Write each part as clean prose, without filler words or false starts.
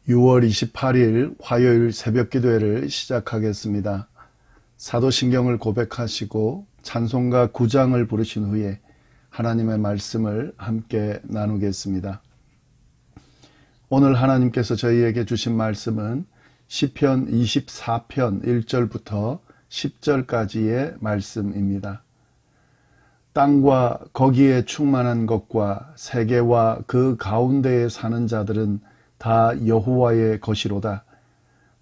6월 28일 화요일 새벽 기도회를 시작하겠습니다. 사도신경을 고백하시고 찬송가 9장을 부르신 후에 하나님의 말씀을 함께 나누겠습니다. 오늘 하나님께서 저희에게 주신 말씀은 시편 24편 1절부터 10절까지의 말씀입니다. 땅과 거기에 충만한 것과 세계와 그 가운데에 사는 자들은 다 여호와의 것이로다.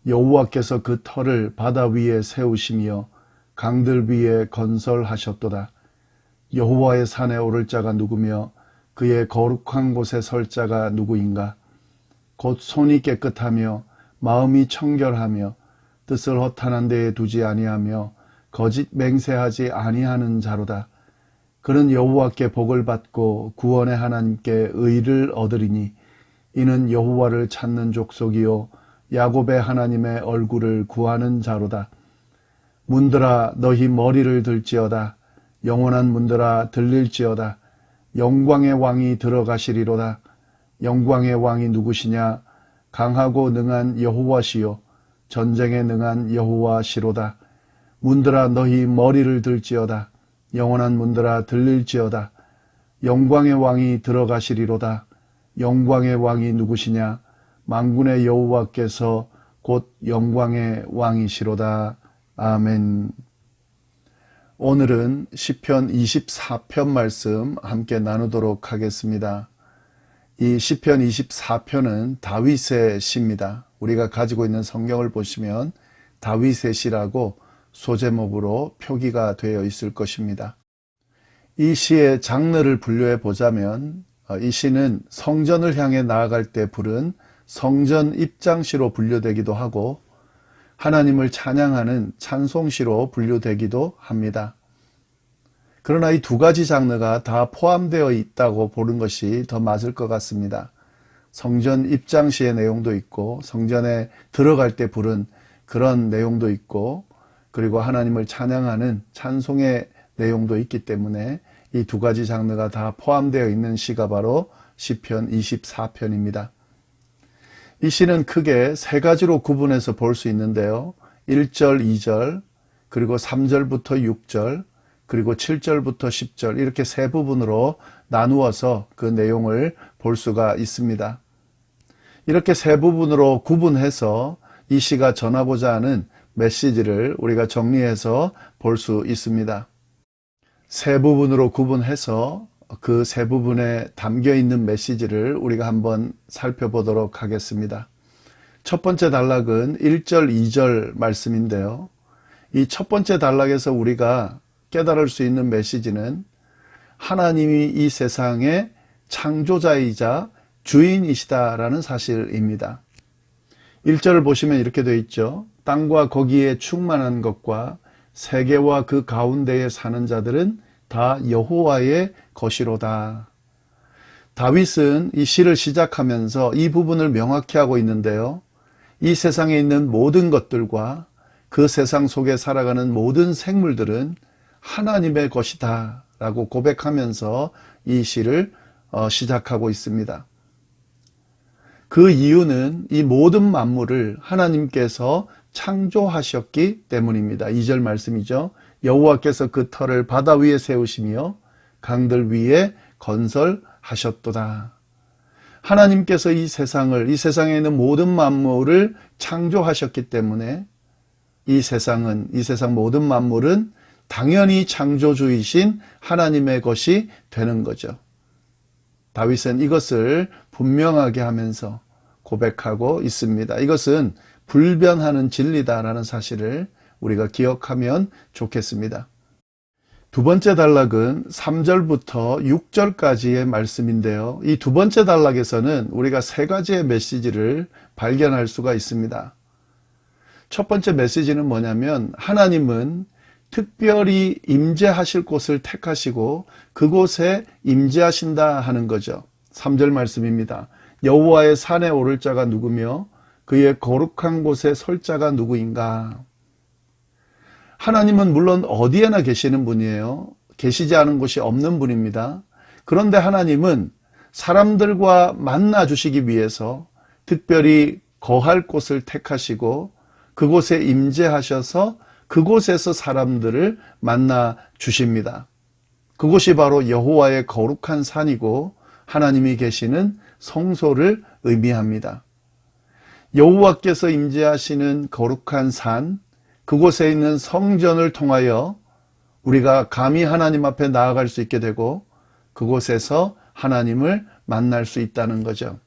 여호와께서 그 터를 바다 위에 세우시며 강들 위에 건설하셨도다. 여호와의 산에 오를 자가 누구며 그의 거룩한 곳에 설 자가 누구인가? 곧 손이 깨끗하며 마음이 청결하며 뜻을 허탄한 데에 두지 아니하며 거짓 맹세하지 아니하는 자로다. 그는 여호와께 복을 받고 구원의 하나님께 의를 얻으리니 이는 여호와를 찾는 족속이요 야곱의 하나님의 얼굴을 구하는 자로다. 문들아 너희 머리를 들지어다. 영원한 문들아 들릴지어다. 영광의 왕이 들어가시리로다. 영광의 왕이 누구시냐? 강하고 능한 여호와시요 전쟁에 능한 여호와시로다. 문들아 너희 머리를 들지어다. 영원한 문들아 들릴지어다. 영광의 왕이 들어가시리로다. 영광의 왕이 누구시냐? 만군의 여호와께서 곧 영광의 왕이시로다. 아멘. 오늘은 시편 24편 말씀 함께 나누도록 하겠습니다. 이 시편 24편은 다윗의 시입니다. 우리가 가지고 있는 성경을 보시면 다윗의 시라고 소제목으로 표기가 되어 있을 것입니다. 이 시의 장르를 분류해 보자면 이 시는 성전을 향해 나아갈 때 부른 성전 입장시로 분류되기도 하고 하나님을 찬양하는 찬송시로 분류되기도 합니다. 그러나 이 두 가지 장르가 다 포함되어 있다고 보는 것이 더 맞을 것 같습니다. 성전 입장시의 내용도 있고 성전에 들어갈 때 부른 그런 내용도 있고 그리고 하나님을 찬양하는 찬송의 내용도 있기 때문에 이 두 가지 장르가 다 포함되어 있는 시가 바로 시편 24편입니다. 이 시는 크게 세 가지로 구분해서 볼 수 있는데요. 1절, 2절, 그리고 3절부터 6절, 그리고 7절부터 10절 이렇게 세 부분으로 나누어서 그 내용을 볼 수가 있습니다. 이렇게 세 부분으로 구분해서 이 시가 전하고자 하는 메시지를 우리가 정리해서 볼 수 있습니다. 세 부분으로 구분해서 그 세 부분에 담겨 있는 메시지를 우리가 한번 살펴보도록 하겠습니다. 첫 번째 단락은 1절, 2절 말씀인데요. 이 첫 번째 단락에서 우리가 깨달을 수 있는 메시지는 하나님이 이 세상의 창조자이자 주인이시다라는 사실입니다. 1절을 보시면 이렇게 되어 있죠. 땅과 거기에 충만한 것과 세계와 그 가운데에 사는 자들은 다 여호와의 것이로다. 다윗은 이 시를 시작하면서 이 부분을 명확히 하고 있는데요. 이 세상에 있는 모든 것들과 그 세상 속에 살아가는 모든 생물들은 하나님의 것이다 라고 고백하면서 이 시를 시작하고 있습니다. 그 이유는 이 모든 만물을 하나님께서 창조하셨기 때문입니다. 2절 말씀이죠. 여호와께서 그 터를 바다 위에 세우시며 강들 위에 건설하셨도다. 하나님께서 이 세상에 있는 모든 만물을 창조하셨기 때문에 이 세상 모든 만물은 당연히 창조주이신 하나님의 것이 되는 거죠. 다윗은 이것을 분명하게 하면서 고백하고 있습니다. 이것은 불변하는 진리다라는 사실을 우리가 기억하면 좋겠습니다. 두 번째 단락은 3절부터 6절까지의 말씀인데요. 이 두 번째 단락에서는 우리가 세 가지의 메시지를 발견할 수가 있습니다. 첫 번째 메시지는 뭐냐면 하나님은 특별히 임재하실 곳을 택하시고 그곳에 임재하신다 하는 거죠. 3절 말씀입니다. 여호와의 산에 오를 자가 누구며 그의 거룩한 곳에 설 자가 누구인가? 하나님은 물론 어디에나 계시는 분이에요. 계시지 않은 곳이 없는 분입니다. 그런데 하나님은 사람들과 만나 주시기 위해서 특별히 거할 곳을 택하시고 그곳에 임재하셔서 그곳에서 사람들을 만나 주십니다. 그곳이 바로 여호와의 거룩한 산이고 하나님이 계시는 성소를 의미합니다. 여호와께서 임재하시는 거룩한 산, 그곳에 있는 성전을 통하여 우리가 감히 하나님 앞에 나아갈 수 있게 되고 그곳에서 하나님을 만날 수 있다는 거죠.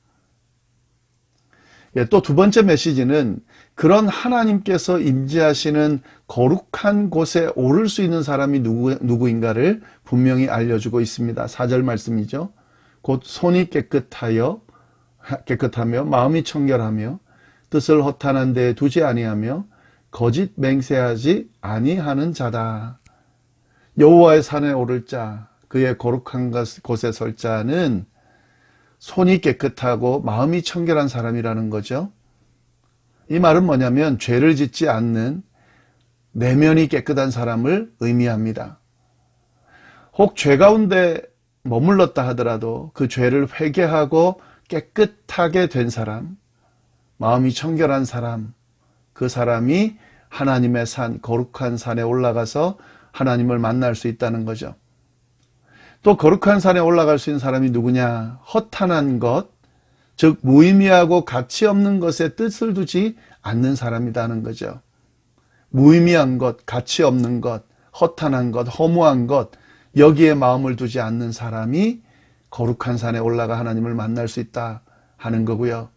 또 두 번째 메시지는 그런 하나님께서 임재하시는 거룩한 곳에 오를 수 있는 사람이 누구인가를 분명히 알려주고 있습니다. 4절 말씀이죠. 곧 손이 깨끗하며 마음이 청결하며 뜻을 허탄한 데에 두지 아니하며 거짓 맹세하지 아니하는 자다. 여호와의 산에 오를 자, 그의 거룩한 곳에 설 자는 손이 깨끗하고 마음이 청결한 사람이라는 거죠. 이 말은 뭐냐면 죄를 짓지 않는 내면이 깨끗한 사람을 의미합니다. 혹 죄 가운데 머물렀다 하더라도 그 죄를 회개하고 깨끗하게 된 사람, 마음이 청결한 사람, 그 사람이 하나님의 산, 거룩한 산에 올라가서 하나님을 만날 수 있다는 거죠. 또 거룩한 산에 올라갈 수 있는 사람이 누구냐? 허탄한 것, 즉 무의미하고 가치 없는 것에 뜻을 두지 않는 사람이라는 거죠. 무의미한 것, 가치 없는 것, 허탄한 것, 허무한 것, 여기에 마음을 두지 않는 사람이 거룩한 산에 올라가 하나님을 만날 수 있다 하는 거고요.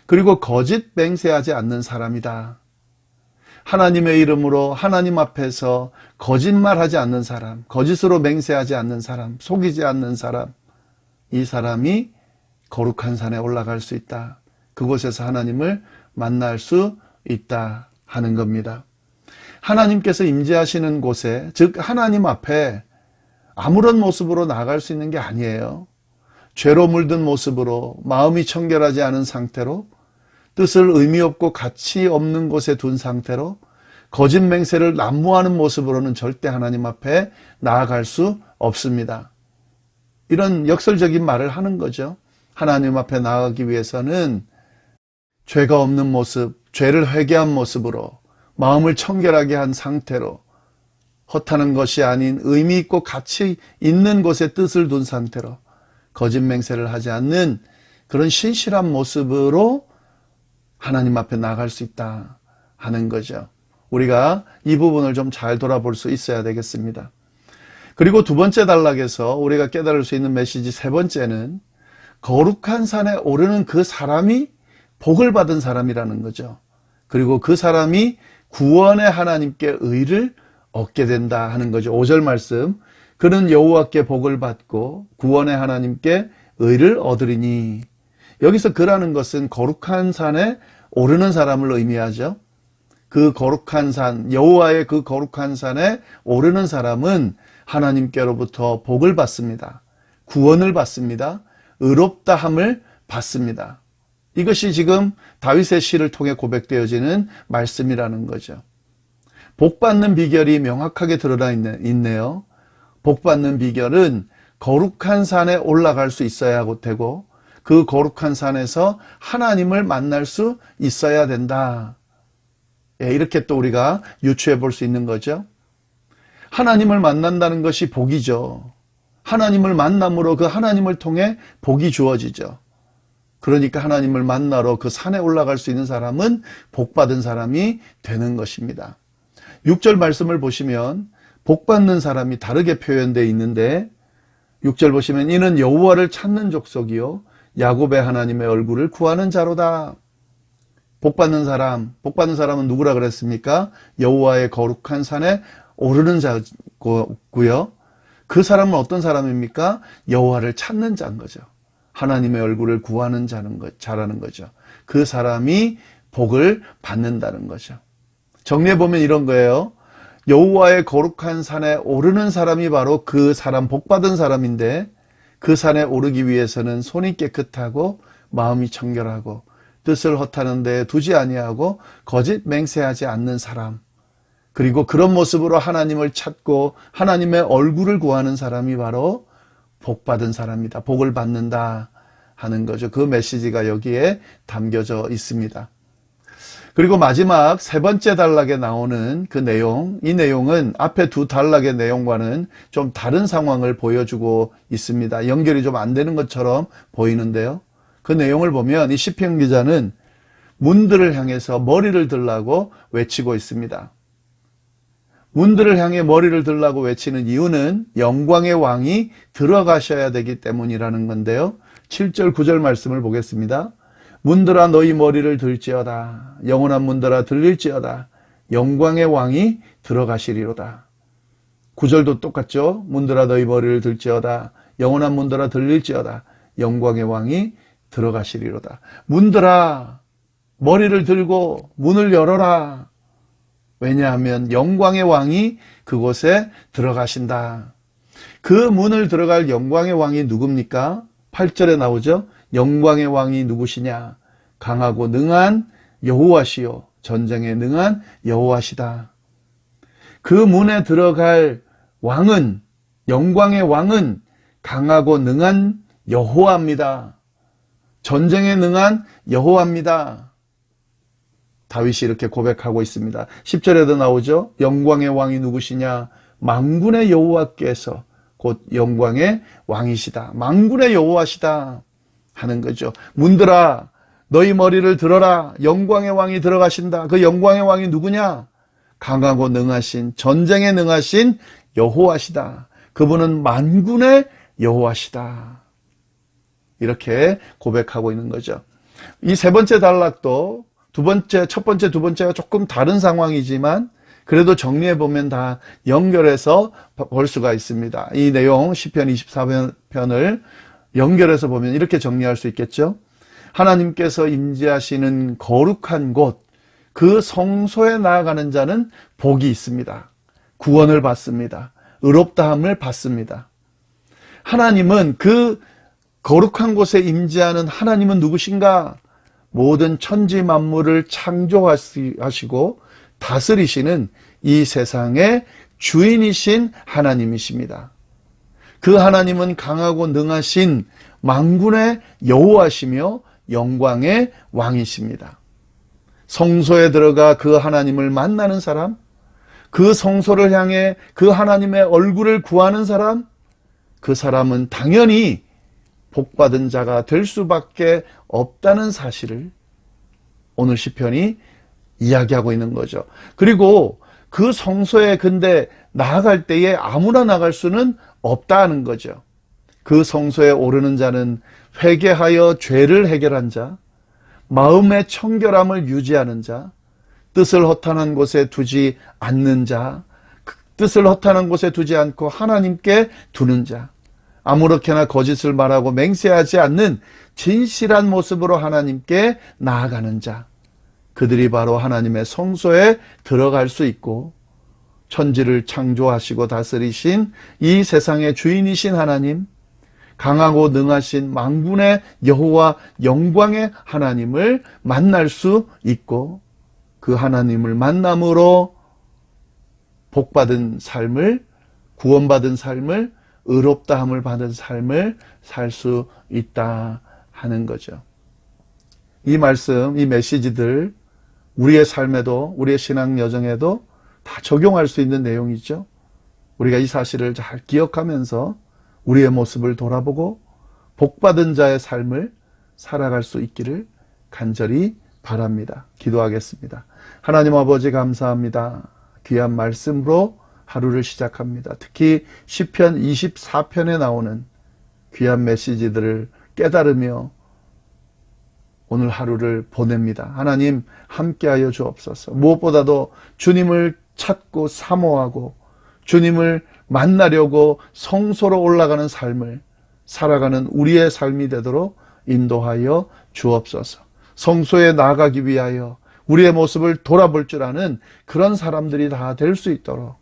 그리고 거짓 맹세하지 않는 사람이다. 하나님의 이름으로 하나님 앞에서 거짓말하지 않는 사람, 거짓으로 맹세하지 않는 사람, 속이지 않는 사람, 이 사람이 거룩한 산에 올라갈 수 있다. 그곳에서 하나님을 만날 수 있다 하는 겁니다. 하나님께서 임재하시는 곳에, 즉 하나님 앞에 아무런 모습으로 나아갈 수 있는 게 아니에요. 죄로 물든 모습으로, 마음이 청결하지 않은 상태로, 뜻을 의미 없고 가치 없는 곳에 둔 상태로 거짓 맹세를 난무하는 모습으로는 절대 하나님 앞에 나아갈 수 없습니다. 이런 역설적인 말을 하는 거죠. 하나님 앞에 나아가기 위해서는 죄가 없는 모습, 죄를 회개한 모습으로 마음을 청결하게 한 상태로 허탄한 것이 아닌 의미 있고 가치 있는 곳에 뜻을 둔 상태로 거짓 맹세를 하지 않는 그런 신실한 모습으로 하나님 앞에 나갈 수 있다 하는 거죠. 우리가 이 부분을 좀 잘 돌아볼 수 있어야 되겠습니다. 그리고 두 번째 단락에서 우리가 깨달을 수 있는 메시지 세 번째는 거룩한 산에 오르는 그 사람이 복을 받은 사람이라는 거죠. 그리고 그 사람이 구원의 하나님께 의를 얻게 된다 하는 거죠. 5절 말씀, 그는 여호와께 복을 받고 구원의 하나님께 의를 얻으리니. 여기서 그라는 것은 거룩한 산에 오르는 사람을 의미하죠. 그 거룩한 산, 여호와의 그 거룩한 산에 오르는 사람은 하나님께로부터 복을 받습니다. 구원을 받습니다. 의롭다함을 받습니다. 이것이 지금 다윗의 시를 통해 고백되어지는 말씀이라는 거죠. 복 받는 비결이 명확하게 드러나 있네요. 복 받는 비결은 거룩한 산에 올라갈 수 있어야 되고 그 거룩한 산에서 하나님을 만날 수 있어야 된다. 이렇게 또 우리가 유추해 볼 수 있는 거죠. 하나님을 만난다는 것이 복이죠. 하나님을 만남으로 그 하나님을 통해 복이 주어지죠. 그러니까 하나님을 만나러 그 산에 올라갈 수 있는 사람은 복받은 사람이 되는 것입니다. 6절 말씀을 보시면 복받는 사람이 다르게 표현되어 있는데 6절 보시면 이는 여호와를 찾는 족속이요 야곱의 하나님의 얼굴을 구하는 자로다. 복받는 사람은 누구라 그랬습니까? 여호와의 거룩한 산에 오르는 자고요. 그 사람은 어떤 사람입니까? 여호와를 찾는 자인 거죠. 하나님의 얼굴을 구하는 자라는 거죠. 그 사람이 복을 받는다는 거죠. 정리해 보면 이런 거예요. 여호와의 거룩한 산에 오르는 사람이 바로 그 사람, 복받은 사람인데 그 산에 오르기 위해서는 손이 깨끗하고 마음이 청결하고 뜻을 허탄한 데에 두지 아니하고 거짓 맹세하지 않는 사람, 그리고 그런 모습으로 하나님을 찾고 하나님의 얼굴을 구하는 사람이 바로 복받은 사람이다. 복을 받는다 하는 거죠. 그 메시지가 여기에 담겨져 있습니다. 그리고 마지막 세 번째 단락에 나오는 그 내용, 이 내용은 앞에 두 단락의 내용과는 좀 다른 상황을 보여주고 있습니다. 연결이 좀 안 되는 것처럼 보이는데요. 그 내용을 보면 이 시편 기자는 문들을 향해서 머리를 들라고 외치고 있습니다. 문들을 향해 머리를 들라고 외치는 이유는 영광의 왕이 들어가셔야 되기 때문이라는 건데요. 7절 9절 말씀을 보겠습니다. 문들아 너희 머리를 들지어다. 영원한 문들아 들릴지어다. 영광의 왕이 들어가시리로다. 9절도 똑같죠. 문들아 너희 머리를 들지어다. 영원한 문들아 들릴지어다. 영광의 왕이 들어가시리로다. 문들아 머리를 들고 문을 열어라. 왜냐하면 영광의 왕이 그곳에 들어가신다. 그 문을 들어갈 영광의 왕이 누굽니까? 8절에 나오죠. 영광의 왕이 누구시냐? 강하고 능한 여호와시요 전쟁에 능한 여호와시다. 그 문에 들어갈 왕은, 영광의 왕은 강하고 능한 여호와입니다. 전쟁에 능한 여호와입니다. 다윗이 이렇게 고백하고 있습니다. 10절에도 나오죠. 영광의 왕이 누구시냐? 만군의 여호와께서 곧 영광의 왕이시다. 만군의 여호와시다 하는 거죠. 문들아 너희 머리를 들어라. 영광의 왕이 들어가신다. 그 영광의 왕이 누구냐? 강하고 능하신, 전쟁에 능하신 여호와시다. 그분은 만군의 여호와시다. 이렇게 고백하고 있는 거죠. 이 세 번째 단락도 첫 번째, 두 번째가 조금 다른 상황이지만 그래도 정리해 보면 다 연결해서 볼 수가 있습니다. 이 내용 시편 24편을 연결해서 보면 이렇게 정리할 수 있겠죠. 하나님께서 임재하시는 거룩한 곳, 그 성소에 나아가는 자는 복이 있습니다. 구원을 받습니다. 의롭다함을 받습니다. 하나님은 그 거룩한 곳에 임재하는 하나님은 누구신가? 모든 천지 만물을 창조하시고 다스리시는 이 세상의 주인이신 하나님이십니다. 그 하나님은 강하고 능하신 만군의 여호와시며 영광의 왕이십니다. 성소에 들어가 그 하나님을 만나는 사람, 그 성소를 향해 그 하나님의 얼굴을 구하는 사람, 그 사람은 당연히 복받은 자가 될 수밖에 없다는 사실을 오늘 시편이 이야기하고 있는 거죠. 그리고 그 성소에 근데 나아갈 때에 아무나 나갈 수는 없다는 거죠. 그 성소에 오르는 자는 회개하여 죄를 해결한 자, 마음의 청결함을 유지하는 자, 뜻을 허탄한 곳에 두지 않는 자, 뜻을 허탄한 곳에 두지 않고 하나님께 두는 자, 아무렇게나 거짓을 말하고 맹세하지 않는 진실한 모습으로 하나님께 나아가는 자, 그들이 바로 하나님의 성소에 들어갈 수 있고 천지를 창조하시고 다스리신 이 세상의 주인이신 하나님, 강하고 능하신 만군의 여호와 영광의 하나님을 만날 수 있고 그 하나님을 만남으로 복받은 삶을, 구원받은 삶을, 의롭다함을 받은 삶을 살 수 있다 하는 거죠. 이 말씀, 이 메시지들 우리의 삶에도, 우리의 신앙 여정에도 다 적용할 수 있는 내용이죠. 우리가 이 사실을 잘 기억하면서 우리의 모습을 돌아보고 복받은 자의 삶을 살아갈 수 있기를 간절히 바랍니다. 기도하겠습니다. 하나님 아버지 감사합니다. 귀한 말씀으로 하루를 시작합니다. 특히 시편 24편에 나오는 귀한 메시지들을 깨달으며 오늘 하루를 보냅니다. 하나님 함께하여 주옵소서. 무엇보다도 주님을 찾고 사모하고 주님을 만나려고 성소로 올라가는 삶을 살아가는 우리의 삶이 되도록 인도하여 주옵소서. 성소에 나아가기 위하여 우리의 모습을 돌아볼 줄 아는 그런 사람들이 다 될 수 있도록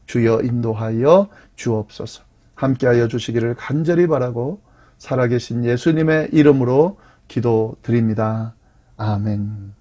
주여 인도하여 주옵소서. 함께하여 주시기를 간절히 바라고 살아계신 예수님의 이름으로 기도드립니다. 아멘.